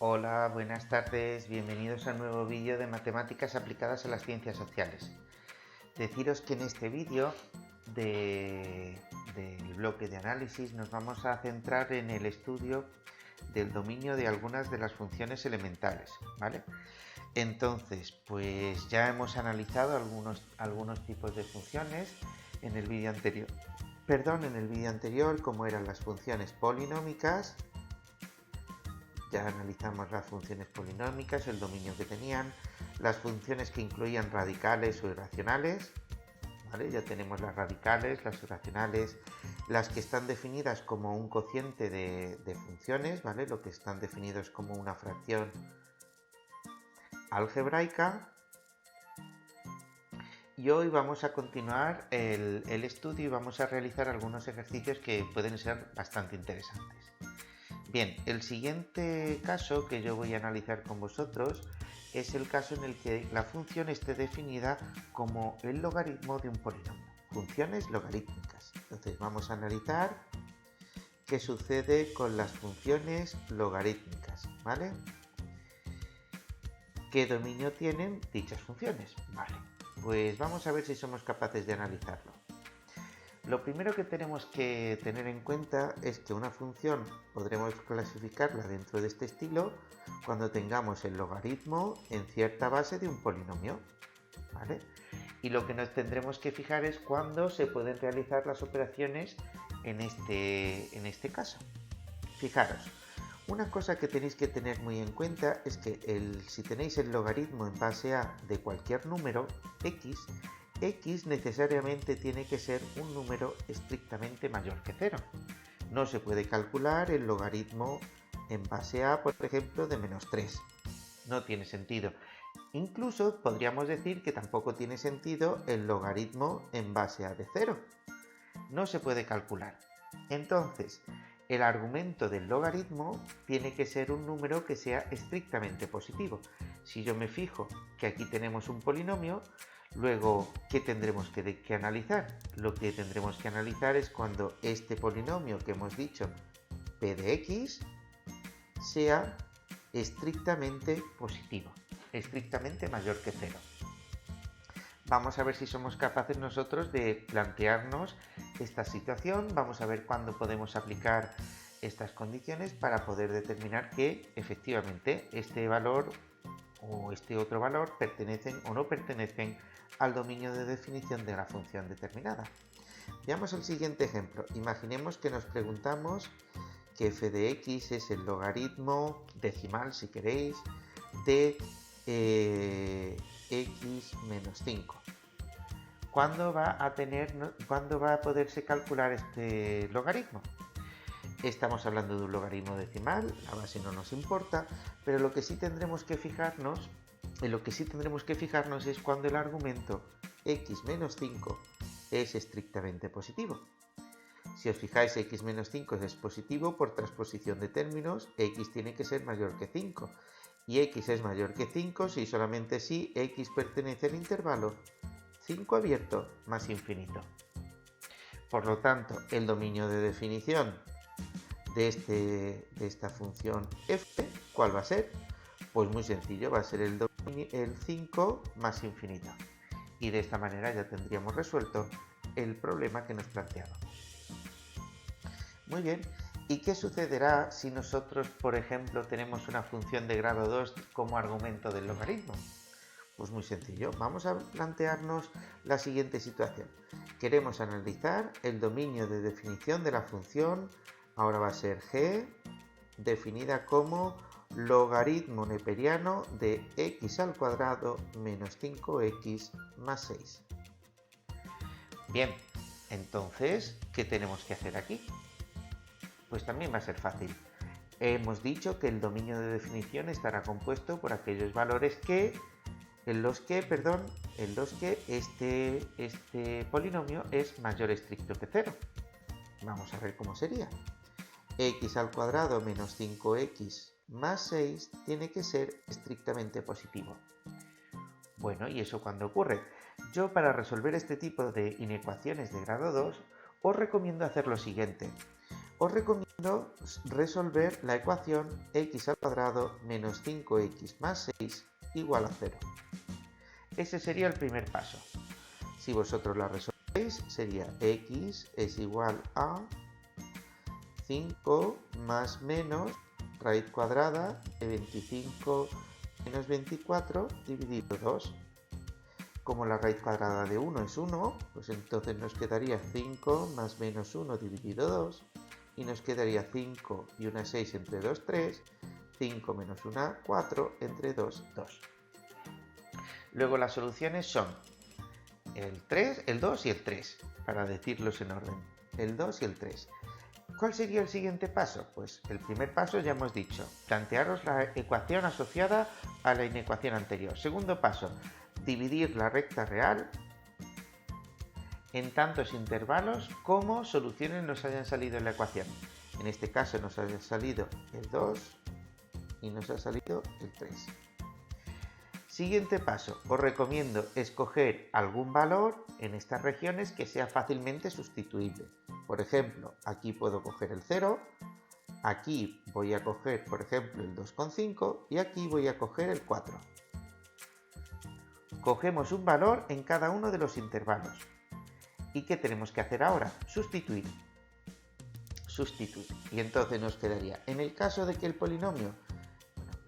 Hola, buenas tardes, bienvenidos a un nuevo vídeo de matemáticas aplicadas a las ciencias sociales. Deciros que en este vídeo del bloque de análisis nos vamos a centrar en el estudio del dominio de algunas de las funciones elementales, ¿vale? Entonces, pues ya hemos analizado algunos tipos de funciones en el vídeo anterior. En el vídeo anterior, como eran las funciones polinómicas. Ya analizamos las funciones polinómicas, el dominio que tenían, las funciones que incluían radicales o irracionales, ¿vale? Ya tenemos las radicales, las irracionales, las que están definidas como un cociente de funciones, ¿vale? Lo que están definidos como una fracción algebraica. Y hoy vamos a continuar el estudio y vamos a realizar algunos ejercicios que pueden ser bastante interesantes. Bien, el siguiente caso que yo voy a analizar con vosotros es el caso en el que la función esté definida como el logaritmo de un polinomio. Funciones logarítmicas. Entonces vamos a analizar qué sucede con las funciones logarítmicas, ¿vale? ¿Qué dominio tienen dichas funciones? Vale, pues vamos a ver si somos capaces de analizarlo. Lo primero que tenemos que tener en cuenta es que una función podremos clasificarla dentro de este estilo cuando tengamos el logaritmo en cierta base de un polinomio, ¿vale? Y lo que nos tendremos que fijar es cuándo se pueden realizar las operaciones en este caso. Fijaros, una cosa que tenéis que tener muy en cuenta es que si tenéis el logaritmo en base a de cualquier número x, x necesariamente tiene que ser un número estrictamente mayor que 0. No se puede calcular el logaritmo en base a, por ejemplo, de menos 3. No tiene sentido. Incluso podríamos decir que tampoco tiene sentido el logaritmo en base a de 0. No se puede calcular. Entonces, el argumento del logaritmo tiene que ser un número que sea estrictamente positivo. Si yo me fijo que aquí tenemos un polinomio, luego, ¿qué tendremos que analizar? Lo que tendremos que analizar es cuando este polinomio que hemos dicho, p de x, sea estrictamente positivo, estrictamente mayor que 0. Vamos a ver si somos capaces nosotros de plantearnos esta situación, vamos a ver cuándo podemos aplicar estas condiciones para poder determinar que efectivamente este valor o este otro valor pertenecen o no pertenecen al dominio de definición de la función determinada. Veamos el siguiente ejemplo. Imaginemos que nos preguntamos que f de x es el logaritmo decimal, si queréis, de x menos 5. ¿Cuándo va a poderse calcular este logaritmo? Estamos hablando de un logaritmo decimal, la base no nos importa, pero lo que sí tendremos que fijarnos, es cuando el argumento x menos 5 es estrictamente positivo. Si os fijáis, x menos 5 es positivo por transposición de términos, x tiene que ser mayor que 5. Y x es mayor que 5 si solamente si x pertenece al intervalo 5 abierto más infinito. Por lo tanto, el dominio de definición de esta función f, ¿cuál va a ser? Pues muy sencillo, va a ser el 5 más infinito. Y de esta manera ya tendríamos resuelto el problema que nos planteábamos. Muy bien, ¿y qué sucederá si nosotros, por ejemplo, tenemos una función de grado 2 como argumento del logaritmo? Pues muy sencillo, vamos a plantearnos la siguiente situación. Queremos analizar el dominio de definición de la función, ahora va a ser g, definida como logaritmo neperiano de x al cuadrado menos 5x más 6. Bien, entonces, ¿qué tenemos que hacer aquí? Pues también va a ser fácil. Hemos dicho que el dominio de definición estará compuesto por aquellos valores en los que este polinomio es mayor estricto que 0. Vamos a ver cómo sería. X al cuadrado menos 5x más 6 tiene que ser estrictamente positivo. Bueno, ¿y eso cuándo ocurre? Yo, para resolver este tipo de inecuaciones de grado 2 os recomiendo hacer lo siguiente. os recomiendo resolver la ecuación x al cuadrado menos 5x más 6 igual a 0. Ese sería el primer paso. Si vosotros la resolvéis, sería x es igual a 5 más menos raíz cuadrada de 25 menos 24 dividido 2. Como la raíz cuadrada de 1 es 1, pues entonces nos quedaría 5 más menos 1 dividido 2 y nos quedaría 5 y una 6 entre 2, 3, 5 menos 1, 4, entre 2, 2. Luego las soluciones son el 3, el 2 y el 3, para decirlos en orden. El 2 y el 3. ¿Cuál sería el siguiente paso? Pues el primer paso ya hemos dicho, plantearos la ecuación asociada a la inecuación anterior. Segundo paso, dividir la recta real en tantos intervalos como soluciones nos hayan salido en la ecuación. En este caso nos ha salido el 2 y nos ha salido el 3. Siguiente paso, os recomiendo escoger algún valor en estas regiones que sea fácilmente sustituible. Por ejemplo, aquí puedo coger el 0, aquí voy a coger, por ejemplo, el 2,5 y aquí voy a coger el 4. Cogemos un valor en cada uno de los intervalos. ¿Y qué tenemos que hacer ahora? Sustituir. Sustituir. Y entonces nos quedaría, en el caso de que el polinomio,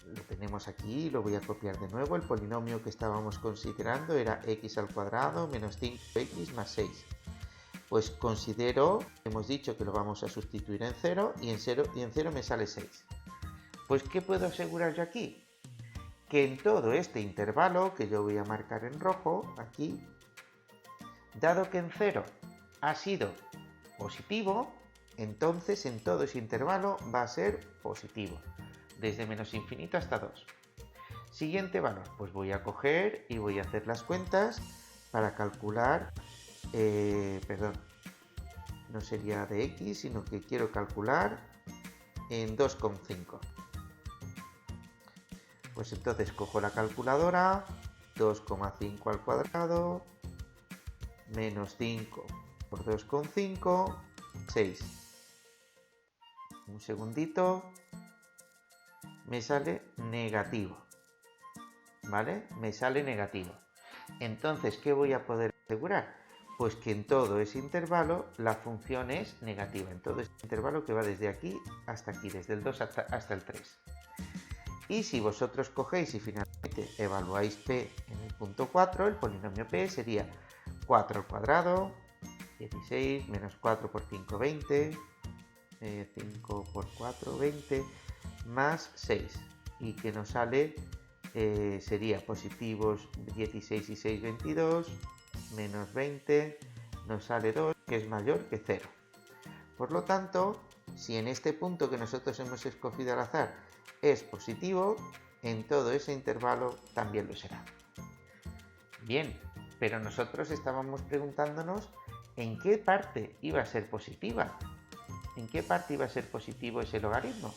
lo tenemos aquí, lo voy a copiar de nuevo, el polinomio que estábamos considerando era x al cuadrado menos 5x más 6. Pues considero, hemos dicho que lo vamos a sustituir en 0 y en 0 me sale 6. Pues ¿qué puedo asegurar yo aquí? Que en todo este intervalo, que yo voy a marcar en rojo, aquí, dado que en 0 ha sido positivo, entonces en todo ese intervalo va a ser positivo, desde menos infinito hasta 2. Siguiente valor, pues voy a coger y voy a hacer las cuentas para calcular, no sería de x, sino que quiero calcular en 2,5. Pues entonces cojo la calculadora, 2,5 al cuadrado, menos 5 por 2,5, 6. Un segundito, me sale negativo, ¿vale? Me sale negativo. Entonces, ¿qué voy a poder asegurar? Pues que en todo ese intervalo la función es negativa, en todo ese intervalo que va desde aquí hasta aquí, desde el 2 hasta el 3. Y si vosotros cogéis y finalmente evaluáis p en el punto 4, el polinomio p sería 4 al cuadrado, 16, menos 4 por 5, 20, 5 por 4, 20, más 6. Y que nos sale, sería positivos 16 y 6, 22, menos 20, nos sale 2, que es mayor que 0. Por lo tanto, si en este punto que nosotros hemos escogido al azar es positivo, en todo ese intervalo también lo será. Bien, pero nosotros estábamos preguntándonos en qué parte iba a ser positiva. ¿En qué parte iba a ser positivo ese logaritmo?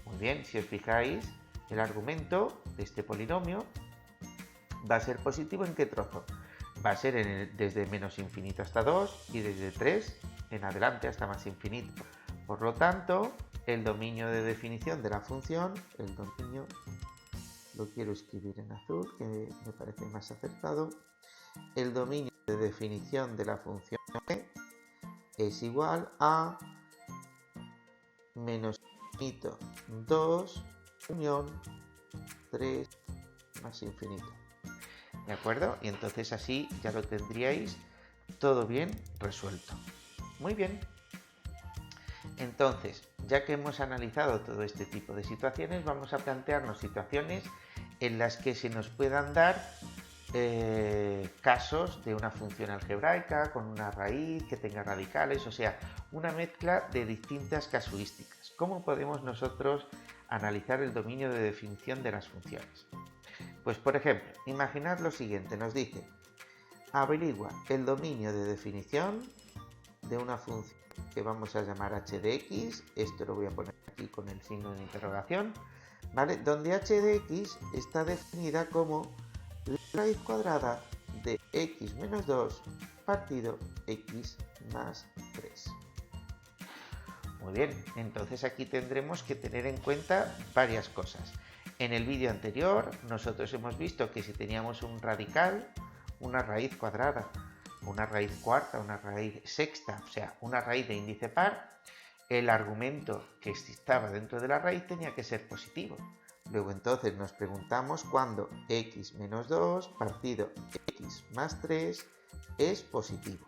Muy bien, si os fijáis, el argumento de este polinomio va a ser positivo ¿en qué trozo? Va a ser desde menos infinito hasta 2 y desde 3 en adelante hasta más infinito. Por lo tanto, el dominio de definición de la función, el dominio, lo quiero escribir en azul, que me parece más acertado, el dominio de definición de la función p es igual a menos infinito 2 unión 3 más infinito. ¿De acuerdo? Y entonces así ya lo tendríais todo bien resuelto. Muy bien. Entonces, ya que hemos analizado todo este tipo de situaciones, vamos a plantearnos situaciones en las que se nos puedan dar casos de una función algebraica con una raíz que tenga radicales, o sea, una mezcla de distintas casuísticas. ¿Cómo podemos nosotros analizar el dominio de definición de las funciones? Pues, por ejemplo, imaginad lo siguiente, nos dice, averigua el dominio de definición de una función que vamos a llamar h de x, esto lo voy a poner aquí con el signo de interrogación, ¿vale? Donde h de x está definida como la raíz cuadrada de x menos 2 partido x más 3. Muy bien, entonces aquí tendremos que tener en cuenta varias cosas. En el vídeo anterior nosotros hemos visto que si teníamos un radical, una raíz cuadrada, una raíz cuarta, una raíz sexta, o sea, una raíz de índice par, el argumento que estaba dentro de la raíz tenía que ser positivo. Luego entonces nos preguntamos cuándo x menos 2 partido x más 3 es positivo.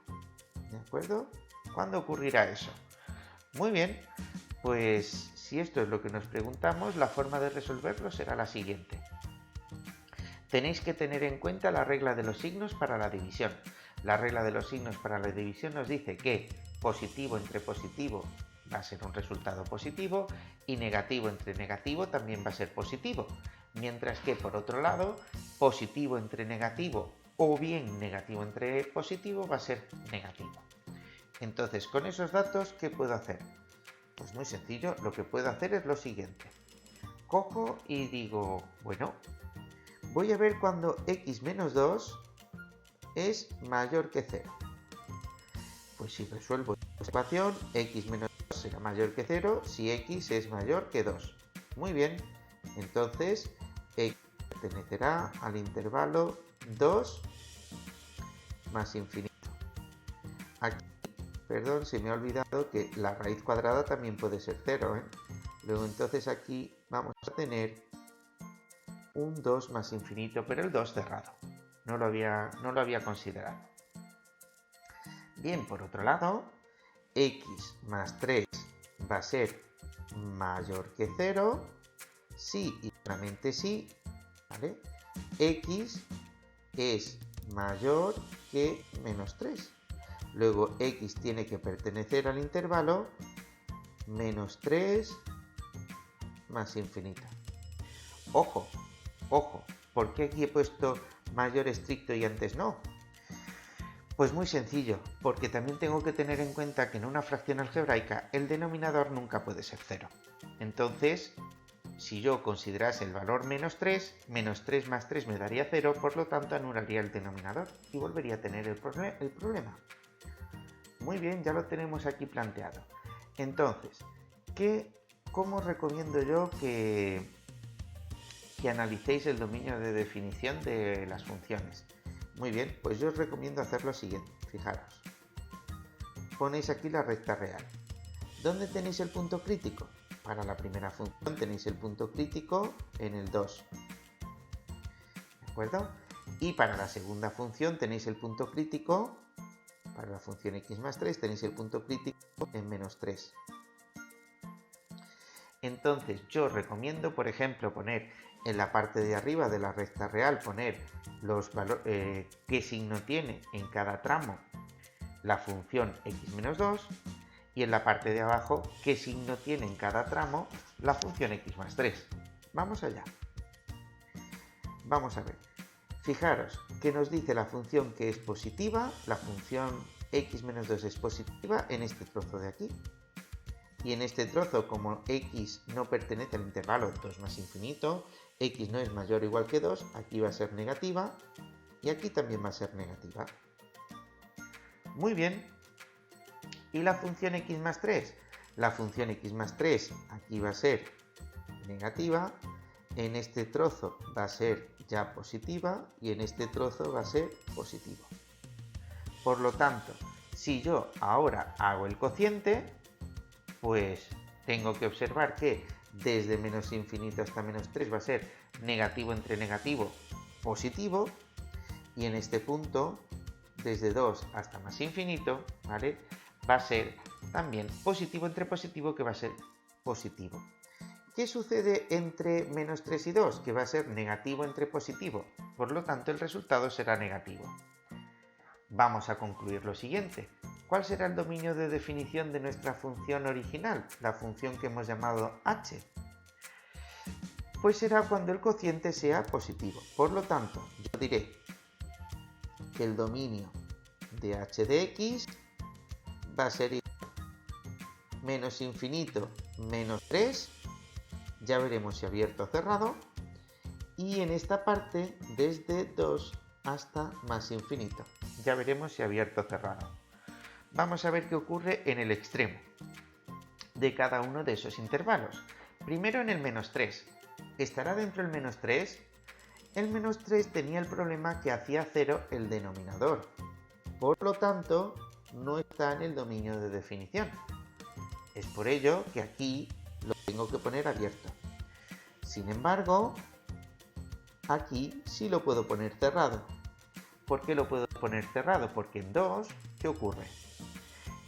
¿De acuerdo? ¿Cuándo ocurrirá eso? Muy bien, pues si esto es lo que nos preguntamos, la forma de resolverlo será la siguiente. Tenéis que tener en cuenta la regla de los signos para la división. La regla de los signos para la división nos dice que positivo entre positivo va a ser un resultado positivo y negativo entre negativo también va a ser positivo. Mientras que, por otro lado, positivo entre negativo o bien negativo entre positivo va a ser negativo. Entonces, con esos datos, ¿qué puedo hacer? Pues muy sencillo, lo que puedo hacer es lo siguiente. Cojo y digo, bueno, voy a ver cuando x menos 2 es mayor que 0. Pues si resuelvo esta ecuación, x menos 2 será mayor que 0 si x es mayor que 2. Muy bien, entonces x pertenecerá al intervalo 2 más infinito. Aquí, perdón, se me ha olvidado que la raíz cuadrada también puede ser 0, ¿eh? Luego entonces aquí vamos a tener un 2 más infinito, pero el 2 cerrado. No lo había considerado. Bien, por otro lado, x más 3 va a ser mayor que 0 si y solamente si, ¿vale? X es mayor que menos 3. Luego x tiene que pertenecer al intervalo menos 3 más infinito. Ojo, ojo, ¿por qué aquí he puesto mayor estricto y antes no? Pues muy sencillo, porque también tengo que tener en cuenta que en una fracción algebraica el denominador nunca puede ser 0. Entonces, si yo considerase el valor menos 3 más 3 me daría 0, por lo tanto anularía el denominador y volvería a tener el problema. Muy bien, ya lo tenemos aquí planteado. Entonces, ¿cómo recomiendo yo que analicéis el dominio de definición de las funciones? Muy bien, pues yo os recomiendo hacer lo siguiente. Fijaros, ponéis aquí la recta real. ¿Dónde tenéis el punto crítico? Para la primera función tenéis el punto crítico en el 2. ¿De acuerdo? Y para la segunda función tenéis el punto crítico, para la función x más 3 tenéis el punto crítico en menos 3. Entonces yo os recomiendo, por ejemplo, poner en la parte de arriba de la recta real, poner los valores, qué signo tiene en cada tramo la función x menos 2, y en la parte de abajo qué signo tiene en cada tramo la función x más 3. Vamos allá. Vamos a ver. Fijaros que nos dice la función que es positiva, la función x menos 2 es positiva en este trozo de aquí. Y en este trozo, como x no pertenece al intervalo 2 más infinito, x no es mayor o igual que 2, aquí va a ser negativa y aquí también va a ser negativa. Muy bien. ¿Y la función x más 3? La función x más 3 aquí va a ser negativa, en este trozo va a ser ya positiva y en este trozo va a ser positivo. Por lo tanto, si yo ahora hago el cociente, pues tengo que observar que desde menos infinito hasta menos 3 va a ser negativo entre negativo, positivo, y en este punto, desde 2 hasta más infinito, ¿vale?, va a ser también positivo entre positivo, que va a ser positivo. ¿Qué sucede entre menos 3 y 2? Que va a ser negativo entre positivo, por lo tanto el resultado será negativo. Vamos a concluir lo siguiente. ¿Cuál será el dominio de definición de nuestra función original, la función que hemos llamado h? Pues será cuando el cociente sea positivo. Por lo tanto, yo diré que el dominio de h de x va a ser igual a menos infinito menos 3, ya veremos si abierto o cerrado, y en esta parte desde 2 hasta más infinito, ya veremos si abierto o cerrado. Vamos a ver qué ocurre en el extremo. de cada uno de esos intervalos. Primero en el menos 3. ¿Estará dentro el menos 3? El menos 3 tenía el problema que hacía 0 el denominador. Por lo tanto, no está en el dominio de definición. Es por ello que aquí lo tengo que poner abierto. Sin embargo, aquí sí lo puedo poner cerrado. ¿Por qué lo puedo poner cerrado? Porque en 2, ¿qué ocurre?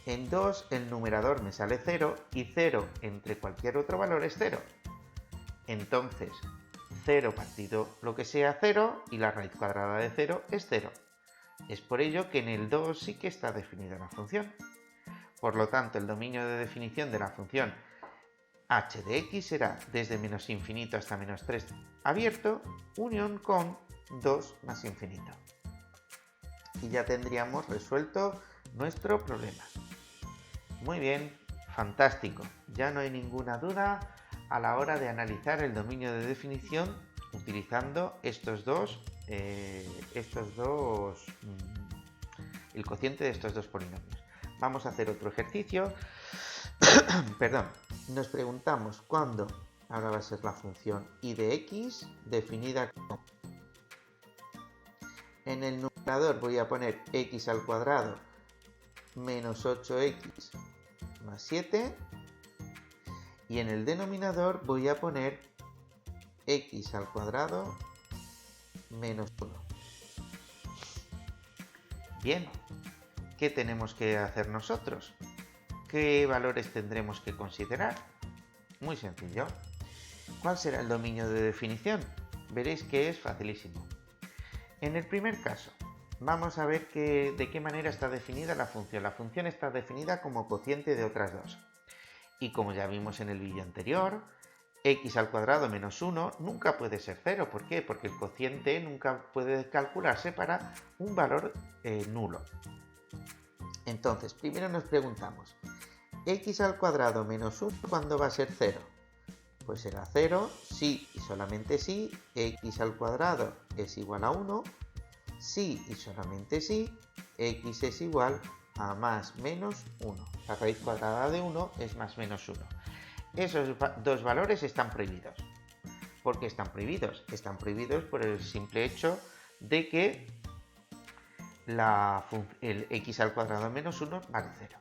En 2 el numerador me sale 0 y 0 entre cualquier otro valor es 0. Entonces, 0 partido lo que sea 0 y la raíz cuadrada de 0 es 0. Es por ello que en el 2 sí que está definida la función. Por lo tanto, el dominio de definición de la función h de x será desde menos infinito hasta menos 3 abierto, unión con 2 más infinito. Y ya tendríamos resuelto nuestro problema. Muy bien, fantástico. Ya no hay ninguna duda a la hora de analizar el dominio de definición utilizando el cociente de estos dos polinomios. Vamos a hacer otro ejercicio. Perdón. Nos preguntamos cuándo, ahora va a ser la función y de x definida como. En el numerador voy a poner x al cuadrado menos 8x más 7 y en el denominador voy a poner x al cuadrado menos 1. Bien, ¿qué tenemos que hacer nosotros? ¿Qué valores tendremos que considerar? Muy sencillo. ¿Cuál será el dominio de definición? Veréis que es facilísimo. En el primer caso, vamos a ver de qué manera está definida la función. La función está definida como cociente de otras dos. Y como ya vimos en el vídeo anterior, x al cuadrado menos 1 nunca puede ser 0. ¿Por qué? Porque el cociente nunca puede calcularse para un valor nulo. Entonces, primero nos preguntamos, x al cuadrado menos 1, ¿cuándo va a ser 0? Pues será 0 si y solamente si x al cuadrado es igual a 1, si y solamente si x es igual a más menos 1. La raíz cuadrada de 1 es más menos 1. Esos dos valores están prohibidos. ¿Por qué están prohibidos? Están prohibidos por el simple hecho de que el x al cuadrado menos 1 vale 0.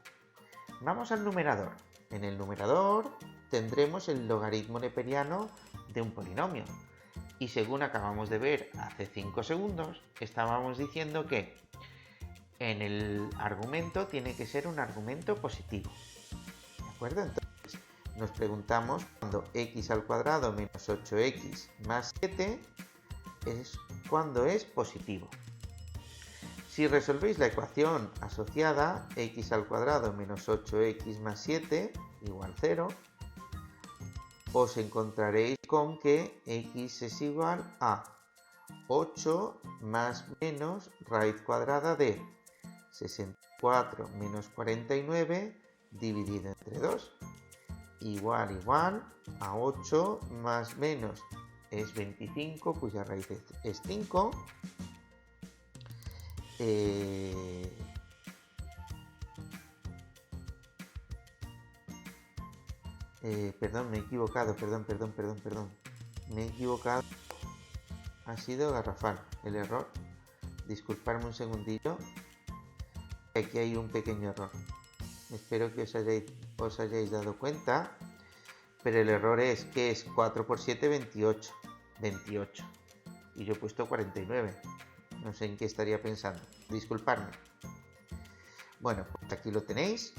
Vamos al numerador. En el numerador tendremos el logaritmo neperiano de un polinomio. Y según acabamos de ver hace 5 segundos, estábamos diciendo que en el argumento tiene que ser un argumento positivo. ¿De acuerdo? Entonces nos preguntamos cuando x al cuadrado menos 8x más 7 es cuando es positivo. Si resolvéis la ecuación asociada, x al cuadrado menos 8x más 7 igual 0, os encontraréis con que x es igual a 8 más menos raíz cuadrada de 64 menos 49 dividido entre 2, igual a 8 más menos es 25, cuya raíz es 5, perdón, me he equivocado, perdón. Me he equivocado, ha sido garrafal el error. Disculparme un segundillo, aquí hay un pequeño error. Espero que os hayáis dado cuenta, pero el error es que es 4 por 7, 28. Y yo he puesto 49. No sé en qué estaría pensando. Disculpadme. Bueno, pues aquí lo tenéis.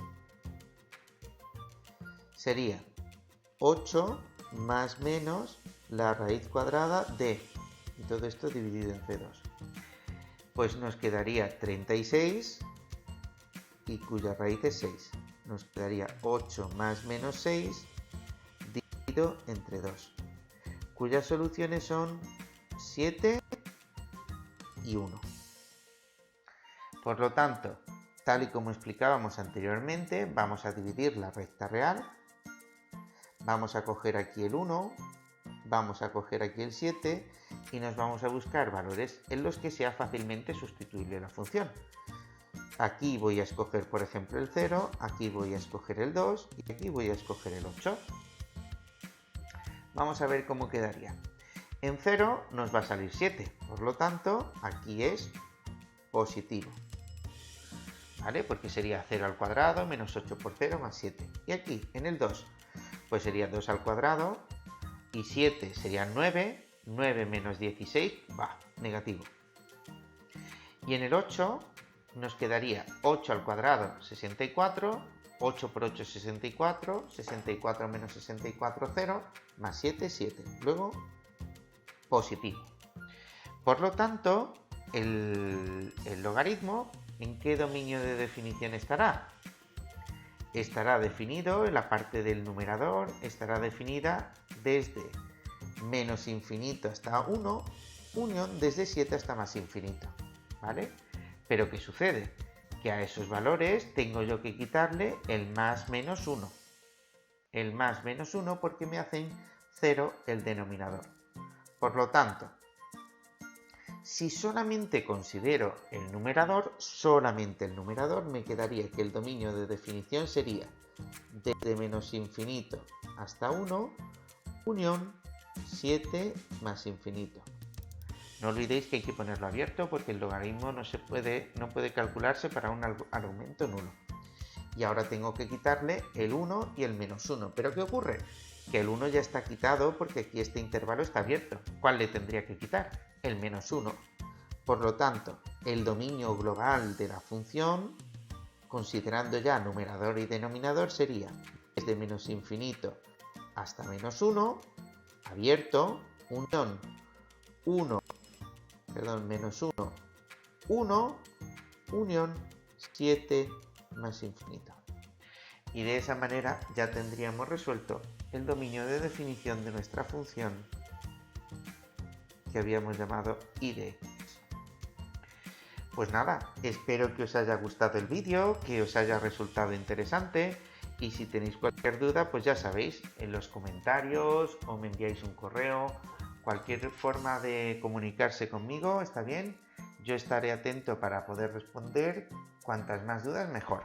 Sería 8 más menos la raíz cuadrada de, y todo esto dividido entre 2. Pues nos quedaría 36 y cuya raíz es 6. Nos quedaría 8 más menos 6 dividido entre 2. Cuyas soluciones son 7 y 1. Por lo tanto, tal y como explicábamos anteriormente, vamos a dividir la recta real. Vamos a coger aquí el 1, vamos a coger aquí el 7 y nos vamos a buscar valores en los que sea fácilmente sustituible la función. Aquí voy a escoger, por ejemplo, el 0, aquí voy a escoger el 2 y aquí voy a escoger el 8. Vamos a ver cómo quedaría. En 0 nos va a salir 7, por lo tanto, aquí es positivo. ¿Vale? Porque sería 0 al cuadrado menos 8 por 0 más 7. Y aquí, en el 2, pues sería 2 al cuadrado y 7 serían 9. 9 menos 16 va, negativo. Y en el 8 nos quedaría 8 al cuadrado, 64, 8 por 8, 64, 64 menos 64, 0, más 7, 7. Luego, positivo. Por lo tanto, el logaritmo, ¿en qué dominio de definición estará? Estará definido en la parte del numerador, estará definida desde menos infinito hasta 1, unión desde 7 hasta más infinito, ¿vale? Pero ¿qué sucede? Que a esos valores tengo yo que quitarle el más menos 1. El más menos 1 porque me hacen 0 el denominador. Por lo tanto, si solamente considero el numerador, solamente el numerador, me quedaría que el dominio de definición sería desde menos infinito hasta 1, unión 7 más infinito. No olvidéis que hay que ponerlo abierto porque el logaritmo no puede calcularse para un argumento nulo. Y ahora tengo que quitarle el 1 y el menos 1. ¿Pero qué ocurre? Que el 1 ya está quitado porque aquí este intervalo está abierto. ¿Cuál le tendría que quitar? El menos 1. Por lo tanto, el dominio global de la función, considerando ya numerador y denominador, sería desde menos infinito hasta menos 1, abierto, unión 1, menos 1, 1, unión 7 más infinito. Y de esa manera ya tendríamos resuelto el dominio de definición de nuestra función que habíamos llamado y de x. Pues nada, espero que os haya gustado el vídeo, que os haya resultado interesante y si tenéis cualquier duda, pues ya sabéis, en los comentarios o me enviáis un correo, cualquier forma de comunicarse conmigo está bien, yo estaré atento para poder responder, cuantas más dudas mejor.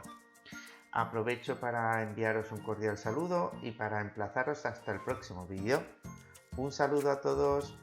Aprovecho para enviaros un cordial saludo y para emplazaros hasta el próximo vídeo. Un saludo a todos.